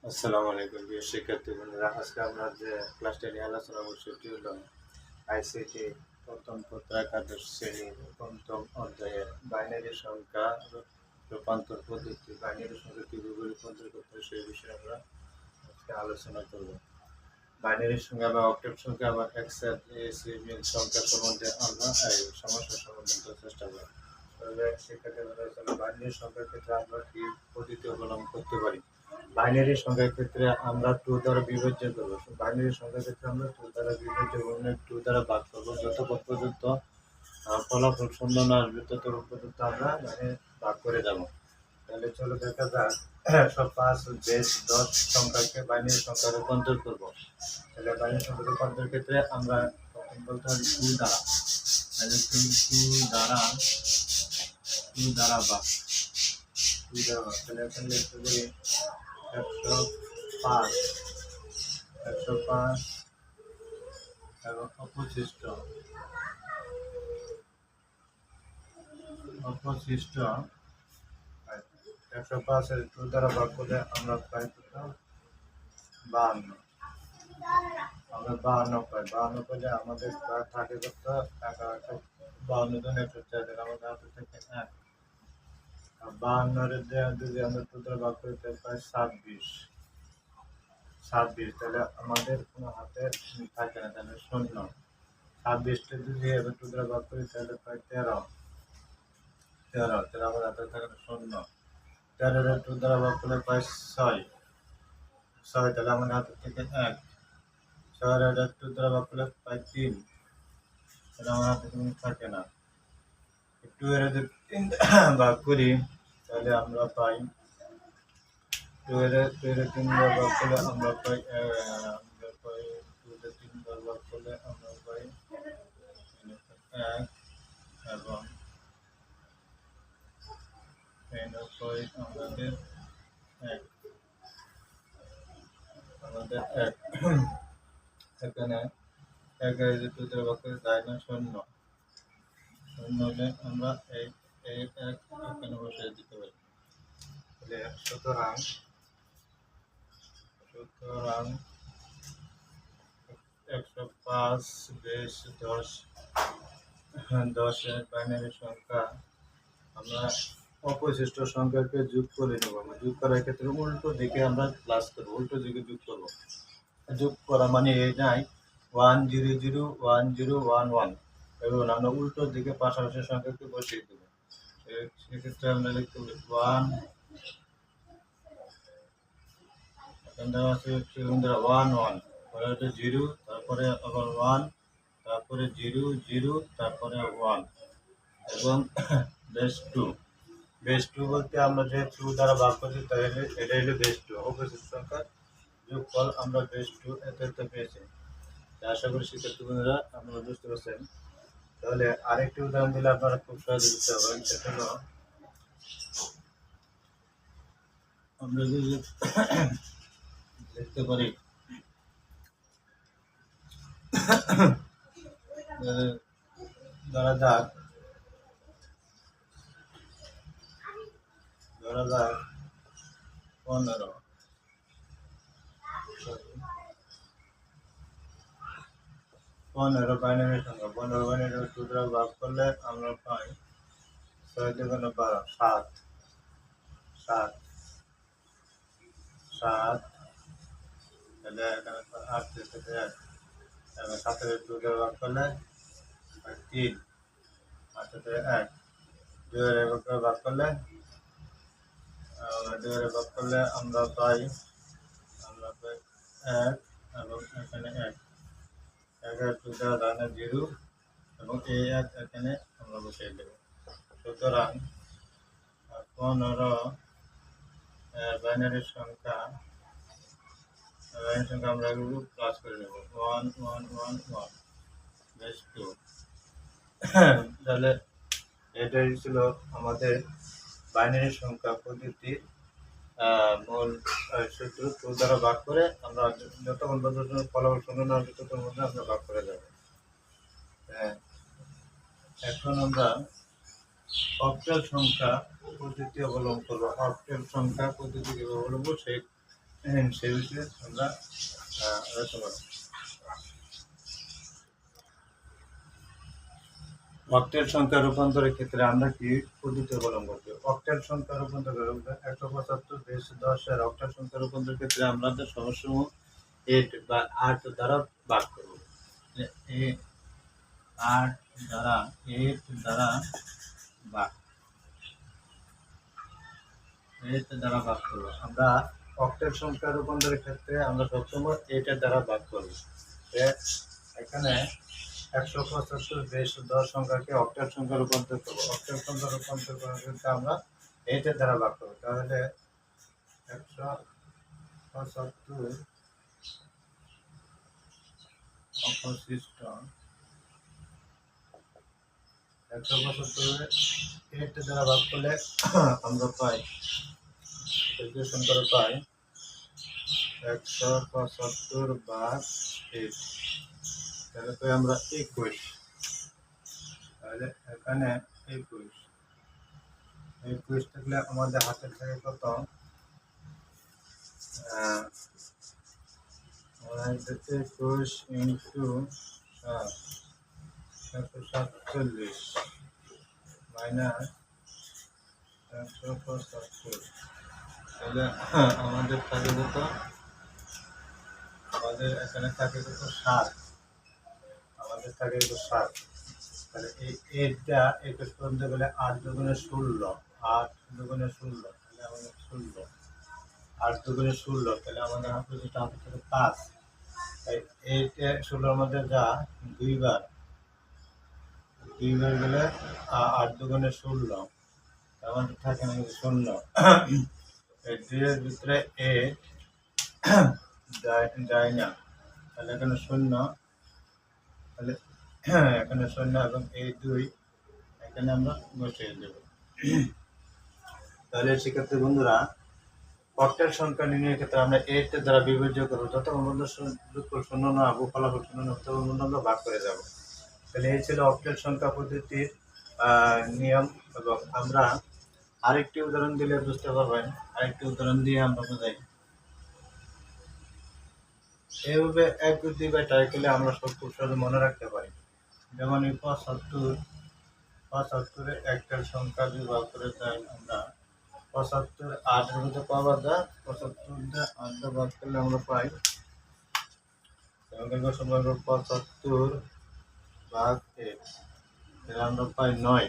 আসসালামু আলাইকুম প্রিয় শিক্ষার্থী বন্ধুরা, আজকে আমরা যে ক্লাসটা নিয়ে আলোচনা করব সেটি হলো আইসিটি প্রথম পত্র একাদশ শ্রেণীর পঞ্চম অধ্যায়ের বাইনারি সংখ্যা রূপান্তর পদ্ধতি। বাইনারি সংখ্যা কীভাবে রূপান্তর করতে হয় সেই বিষয়ে আমরা আজকে আলোচনা করব। বাইনারি সংখ্যা বা অক্টেভ সংখ্যা বা হেক্সাডেসিমাল সংখ্যা সম্বন্ধে আমরা এই সমস্যা সমাধান করার চেষ্টা করব। তাহলে শিক্ষার্থী বাইনারি সংখ্যার ক্ষেত্রে আমরা কি পদ্ধতি অবলম্বন করতে পারি? বাইনারি সংখ্যার ক্ষেত্রে আমরা 2 দ্বারা বিভাজ্য করব। বাইনারি সংখ্যার ক্ষেত্রে আমরা 2 দ্বারা বিভাজ্য করব, 2 দ্বারা ভাগ করব। যতক্ষণ পর্যন্ত ফলাফল শূন্য না আসবে ততক্ষণ পর্যন্ত আমরা ভাগ করে যাব। তাহলে চলো দেখা যাক 105 বেস 10 সংখ্যাকে বাইনারি সংখ্যা রূপান্তর করব। তাহলে বাইনারি সংখ্যা রূপান্তরের ক্ষেত্রে আমরা প্রথম বলতে হবে 2 দ্বারা। তাহলে 2 দ্বারা ভাগ। 2 দ্বারা ভাগ। তাহলে এখানে লিখতে পারি 105 এবং অবশিষ্ট 105 এর 2 দ্বারা ভাগ করলে আমরা পাই কত? 52। আমরা 52 পাই। 52 পেলে আমাদের থাকে কত? 52 জন 104, আমাদের হাতে থেকে 1। আর 52 এর যদি আমরা 2 দ্বারা ভাগ করি তাহলে পাই 26। তাহলে আমাদের কোনো হাতে থাকে না, তাহলে শূন্য। 26টা যদি এবার 2 দ্বারা ভাগ করি তাহলে পাই 13। তাহলে আমার হাতে থাকে না, শূন্য। 13 এর 2 দ্বারা ভাগ করলে পাই 6। তাহলে আমার হাতে থেকে 1। 6 এর 2 দ্বারা ভাগ করলে পাই 3। তাহলে আমার হাতে কোনো থাকে না। 2 এর যদি 3 ভাগ করি তাহলে আমরা পাই 2 এর 3 বার ভাগ করলে আমরা পাই 2 এর 3 বার ভাগ করলে আমরা পাই 1 এবং পাই আমাদের 1। এখানে 1 এর 2 দ্বারা ভাগ করে যায় না, শূন্য। হলে আমরা এই 1 এখানে বসিয়ে দিতে পারি। তাহলে সুতরাং 105 বেশ 10 এর বাইনারি সংখ্যা আমরা অবশিষ্ট সংখ্যাকে যোগ করে নেব। আমরা যোগ করার ক্ষেত্রে উল্টো দিকে আমরা প্লাস করবো, উল্টো দিকে যোগ করবো। যোগ করা মানে এই নাই 1 0 0 1 0 1 1, এবং আমরা উল্টো দিকে পাশাপাশি সংখ্যাকে বসিয়ে দেবো। সেক্ষেত্রে আমরা লিখতে পারি 1 1 1, পরে হচ্ছে 0, তারপরে আবার 1, তারপরে 0 0, তারপরে 1 এবং বেস 2। বেস 2 বলতে আমরা যে 2 দ্বারা ভাগ করছি তাহলে এটা হলো বেস 2। অবশিষ্ট সংখ্যার যোগফল আমরা বেস 2 এতে পেয়েছি। আশা করি শিক্ষার্থী বন্ধুরা আপনারা বুঝতে পারছেন। তাহলে আরেকটি উদাহরণ দিলে আপনারা খুব সহজে বুঝতে পারবেন। সেটা হলো আমরা যদি দেখতে পারি ধরা যাক 15 বাইনারি সংখ্যা। 15 বাইনারি 2 দ্বারা ভাগ করলে আমরা পাই 6 2 12, 7। তাহলে এখানে 8 থেকে 1 এবং 7 এর 2 দ্বারা ভাগ করলে 3। 8 থেকে 1 2 এর ভাগ করলে আমরা পাই 1 এবং এখানে 1। 1 এর 2 দ্বারা যায় না, 0, এবং এই 1 এখানে আমরা বসিয়ে দেব। সুতরাং 15 বাইনারি সংখ্যা আমরা এগুলো প্লাস করে নেব। 1 1 1 1 বেস 2। তাহলে এটাই ছিল আমাদের বাইনারি সংখ্যা পদ্ধতির মূল সূত্র। 2 দ্বারা ভাগ করে আমরা যতক্ষণ পর্যন্ত ফলাফল শূন্য না আসবে ততক্ষণ মধ্যে আমরা ভাগ করে যাব। এখন আমরা অক্টাল সংখ্যা পদ্ধতি অবলম্বন করবো। অক্টাল সংখ্যা পদ্ধতি কিভাবে অবলম্বন সেই বিষয়ে আমরা আলোচনা করব। অক্টেল সংখ্যা রূপান্তরের ক্ষেত্রে আমরা কি পদ্ধতি অবলম্বন করি? অক্টেল সংখ্যা রূপান্তর 175 বেশ 10 এর অক্টেল সংখ্যা রূপান্তরের ক্ষেত্রে আমরা সমস্যাসমূহ 8 বা 8 দ্বারা ভাগ করব। 8 দ্বারা 8 দ্বারা ভাগ 8 দ্বারা ভাগ করব। আমরা অক্টেল সংখ্যা রূপান্তরের ক্ষেত্রে আমরা সবসময় 8 এর দ্বারা ভাগ করব। এখানে 175 বেশ 10 সংখ্যাকে অক্টেল সংখ্যা রূপান্তর করব। অক্টেল সংখ্যা রূপান্তর করার ক্ষেত্রে আমরা 8 এর দ্বারা ভাগ করব। তাহলে 175 অবশিষ্ট 175 8 দ্বারা ভাগ করলে আমরা পাই সংখ্যা পাই 175 ভাগ 8, তাহলে পাই আমরা 21। তাহলে এখানে 21 থাকলে আমাদের হাতের থেকে কত? 21 ইন্টু 147 মাইনাস 175, তাহলে আমাদের থাকে কত? আমাদের এখানে থাকে কত? 7। আমাদের থাকে কত? 7। তাহলে এই 8টা 21 পর্যন্ত গেলে 8 দুগুণে 16, 8 দুগুণে 16, তাহলে আমাদের 16, 8 দুগুণে 16, তাহলে আমাদের হাতে যেটা হাতে থাকে 5। তাই 16 মধ্যে যা দুইবার গেলে 8 দুগুণে 16, আমাদের থাকে না 0। এই 2 এর ভিতরে 8 যায় না, তাহলে এখানে 0, তাহলে এখানে 0 এবং এই 2 এখানে আমরা বসিয়ে দেব। তাহলে সেক্ষেত্রে বন্ধুরা অক্টেল সংখ্যা নির্ণয়ের ক্ষেত্রে আমরা 8 এর দ্বারা বিভাজ্য করবো। যতক্ষণ পর্যন্ত যোগফল 0 না হবে, ফলাফল 0 না হবে, ততক্ষণ পর্যন্ত আমরা ভাগ করে যাব। তাহলে এই ছিল অক্টেল সংখ্যা পদ্ধতির নিয়ম। এবং আমরা আরেকটি উদাহরণ দিলে বুঝতে পারবেন। আরেকটি উদাহরণ দিয়ে আমরা বোঝাই। এইভাবে 1 2 বা ট্রাই করলে আমরা সব খুব সহজে মনে রাখতে পারি। যেমন এই 75 একটার সংখ্যা যদি ভাগ করে দেয় আমরা 75 8 এর মধ্যে পাওয়া যায়। 75 8 ভাগ করলে আমরা পাই 75 ভাগ 8, আমরা পাই 9।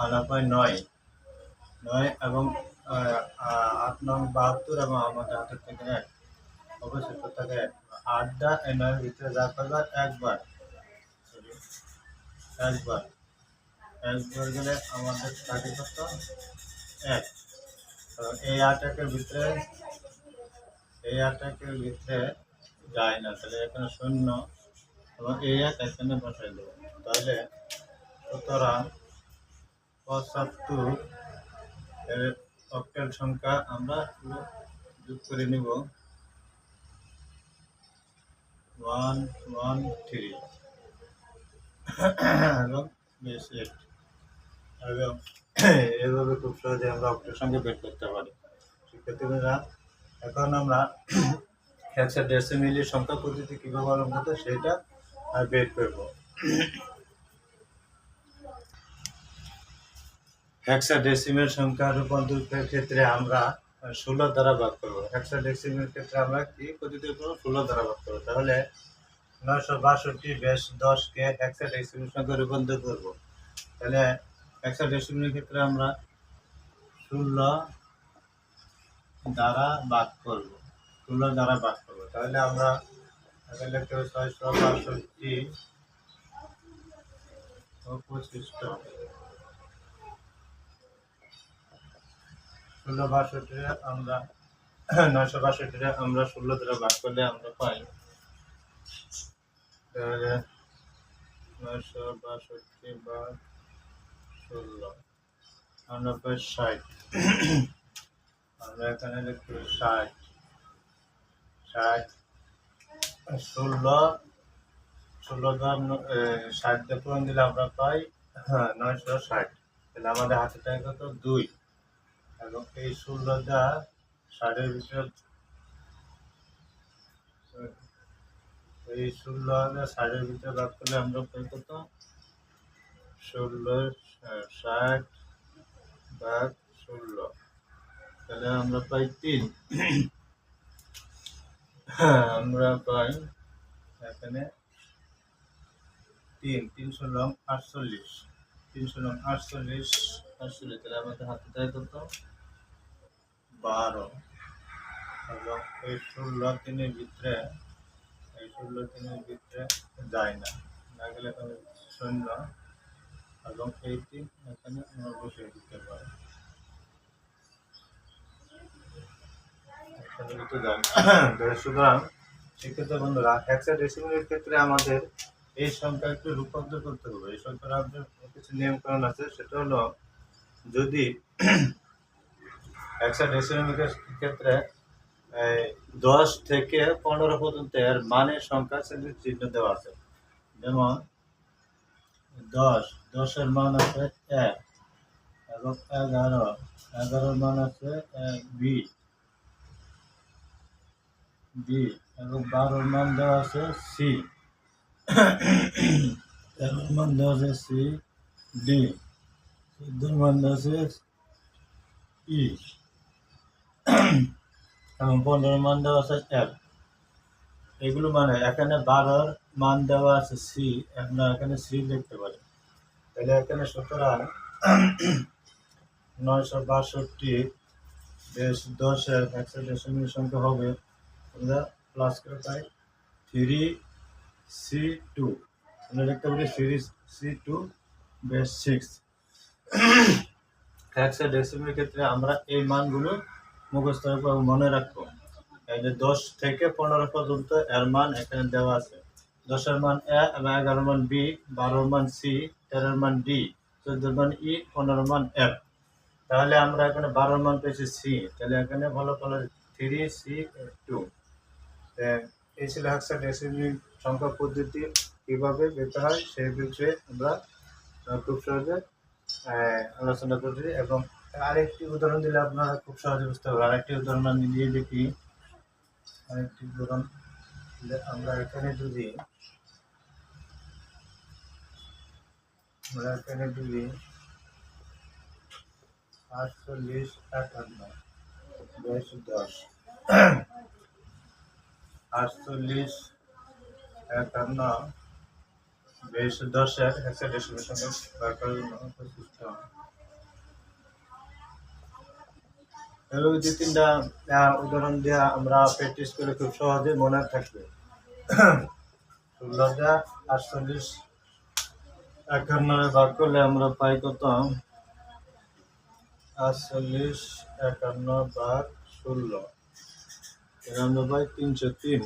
আমরা পাই 9 এবং 8 নং 72 এবং আমাদের হাতের থেকে 1 অবশিষ্ট থাকে 1। 8টা 9 এর ভিতরে যা করবার একবার গেলে আমাদের থাকে কত? 1। এই 8 একের ভিতরে যায় না, তাহলে এখানে 0 এবং এই 1 এখানে বসাই দেবো। তাহলে সুতরাং 75 এর অক্টেল সংখ্যা আমরা যোগ করে নিব 113 এবং 8 এবং এভাবে খুব সহজে আমরা অক্টেল সংখ্যা বের করতে পারি। শিক্ষার্থীরা এখন আমরা হেক্সাডেসিমেলের সংখ্যা পদ্ধতি কিভাবে অবলম্বন করতে সেটা বের করব। হেক্সাডেসিমেল সংখ্যা রূপান্তরের ক্ষেত্রে আমরা 16 দ্বারা ভাগ করব। হেক্সাডেসিমেল ক্ষেত্রে আমরা কি পদ্ধতি করব? 16 দ্বারা ভাগ করব। তাহলে 962 বেশ 10কে হেক্সাডেসিমেল সংখ্যা রূপান্তর করব। তাহলে হেক্সাডেসিমেলের ক্ষেত্রে আমরা 16 দ্বারা ভাগ করব। 16 দ্বারা ভাগ করব। তাহলে আমরা লিখতে হবে 662 ও 25। 1662 আমরা 962 আমরা 16 দ্বারা ভাগ করলে আমরা পাই 962 ভাগ 16 আমরা পাই 60। আমরা এখানে লিখতে 60 60 পূরণ দিলে আমরা পাই 960। তাহলে আমাদের হাতে থাকে কত? 2 এবং এই 16 ষাটের ভিতরে এই 16 আর 60-এর ভিতরে ভাগ করলে আমরা পাই কত? 16 60 ভাগ 16, তাহলে আমরা পাই 3। আমরা পাই এখানে 3 348, তাহলে আমাদের হাতে থাকে কত? 12। এবং এই 16 3-এর ভিতরে যায় না, না গেলে এখানে 0 এবং এই 3 এখানে আমরা বসিয়ে দিতে পারি। সুতরাং সেক্ষেত্রে বন্ধুরা হেক্সাডেসিমালের ক্ষেত্রে আমাদের এই সংখ্যা একটু রূপান্তর করতে হবে। এই সংখ্যার আমাদের কিছু নিয়মকানুন আছে, সেটা হলো যদি হেক্সাডেসিমালের ক্ষেত্রে 10 থেকে 15 পর্যন্ত এর মানের সংখ্যা চিহ্ন দেওয়া আছে। যেমন 10-এর মান আছে 1 এবং 11-এর মান আছে বি এবং 12-এর মান দেওয়া আছে সি, 13-এর মান দেওয়া আছে সি ডি, 14-এর মান দেওয়া আছে ই এবং 15-এর মান দেওয়া আছে এফ। এগুলো মানে এখানে 12-এর মান দেওয়া আছে সি, আমরা এখানে সি লিখতে পারি। তাহলে এখানে সুতরাং 962 10-এর হেক্সাডেসিমাল সংখ্যা হবে, আমরা প্লাস করে পাই 3C2, আমরা লিখতে পারি 3C2 বেস 6। হেক্সাডেসিমালের ক্ষেত্রে আমরা এই মানগুলো মুখস্থ রাখবো এবং মনে রাখবো। এই যে 10 থেকে 15 পর্যন্ত এর মান এখানে দেওয়া আছে। 10-এর মান এ এবং 11-এর মান বি, 12-এর মান সি, 13-এর মান ডি, 14-এর মান ই, 15-এর মান এফ। তাহলে আমরা এখানে 12-এর মান পেয়েছি সি, তাহলে এখানে ভালো করে 3C2। এই ছিল হেক্সাডেসিমাল সংখ্যা পদ্ধতি কিভাবে পেতে হয় সেই বিষয়ে আমরা খুব সহজে আলোচনা করছি। এবং আরেকটি উদাহরণ দিলে আপনারা খুব সহজে বুঝতে পারবেন। আরেকটি উদাহরণ আমি দিয়ে দেখি। আরেকটি উদাহরণ আমরা এখানে যদি 48 58 10 48 51 10-এর হেক্সাডেসিমাল সংখ্যা বার করার জন্য প্রচেষ্টা। এভাবে 2-3টা উদাহরণ দিয়ে আমরা প্র্যাকটিস করে খুব সহজে মনে থাকবে। 16-48 51 ভাগ করলে আমরা পাই কত? 48 51 ভাগ 16, আমরা পাই 303।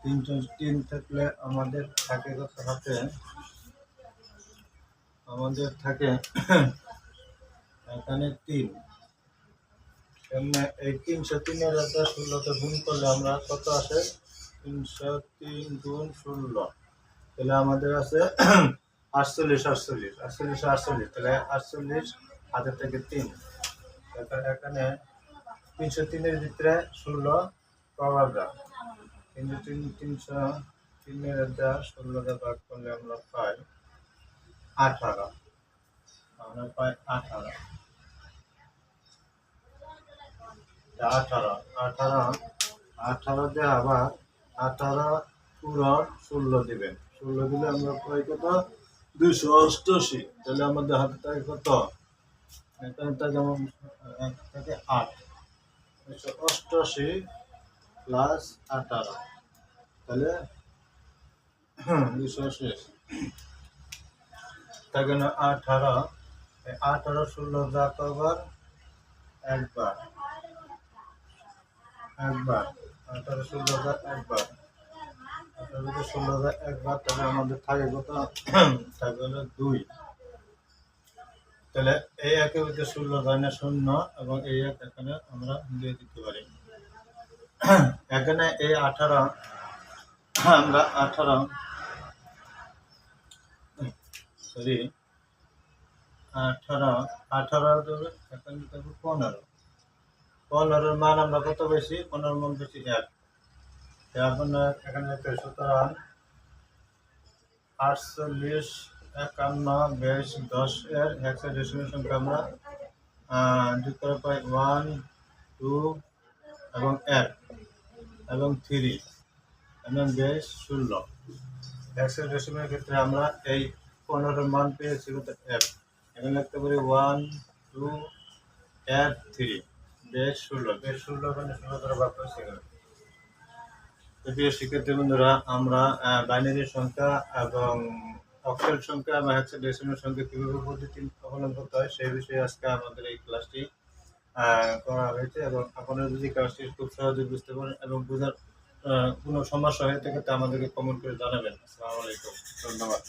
303 থাকলে আমাদের থাকে কত হাতে? আমাদের থাকে এখানে 3। এই 303-এর 16তে গুণ করলে আমরা কত আসে? 303 গুণ 16, তাহলে আমাদের আছে 48। তাহলে 48 হাতে থেকে 3, এখানে 303-এর ভিতরে 16 পাওয়া যায়, কিন্তু 303-এর 16 ভাগ করলে আমরা পাই 18। আমরা পাই 18 দিয়ে আবার 18 পূরণ 16 দিবেন। 16 দিলে আমরা পাই কত? 288। তাহলে আমাদের হাতে থাকে কত? এখানটা যেমন 1 থেকে 8, 288 প্লাস 18, তাহলে 288 থাকে না 18। 18 16 যা কবার একবার 18 16 যা একবার, 18 16 যা একবার, তাহলে আমাদের থাকে কত? থাকে হলো 2। তাহলে এই একের ভিতরে 16 যায় না 0 এবং এই এক এখানে আমরা দিয়ে দিতে পারি। এখানে এই 18 আমরা 18 সরি 18, 18 দেবে, এখানে দেবে 15। 15-র মান আমরা কত বেশি? 15 মান বেশি 1। আপনার এখানে লিখতে হবে, সুতরাং 48, 51, 22, 10 এর হেক্সাডেসিমাল সংখ্যা আমরা যোগ করে পাই 1, 2 এবং 1 এবং 3 এবং 22, 16। হেক্সাডেসিমালের ক্ষেত্রে আমরা এই 15-র মান পেয়েছি কত? 1। এখানে লিখতে পারি 1, 2, 1, 3, 22, 16। 22, 16 এখানে 16 দ্বারা ভাগ করেছি এখানে। তো প্রিয় শিক্ষার্থী বন্ধুরা, আমরা বাইনারি সংখ্যা এবং অক্টাল সংখ্যা এবং হেক্সাডেসিমাল সংখ্যা কিভাবে পদ্ধতি অবলম্বন করতে হয় সেই বিষয়ে আজকে আমাদের এই ক্লাসটি করা হয়েছে। এবং আপনারা যদি ক্লাসটি খুব সহজে বুঝতে পারেন এবং বোঝার কোনো সমস্যা হয়ে থাকে তা আমাদেরকে কমেন্ট করে জানাবেন। আসসালামু আলাইকুম, ধন্যবাদ।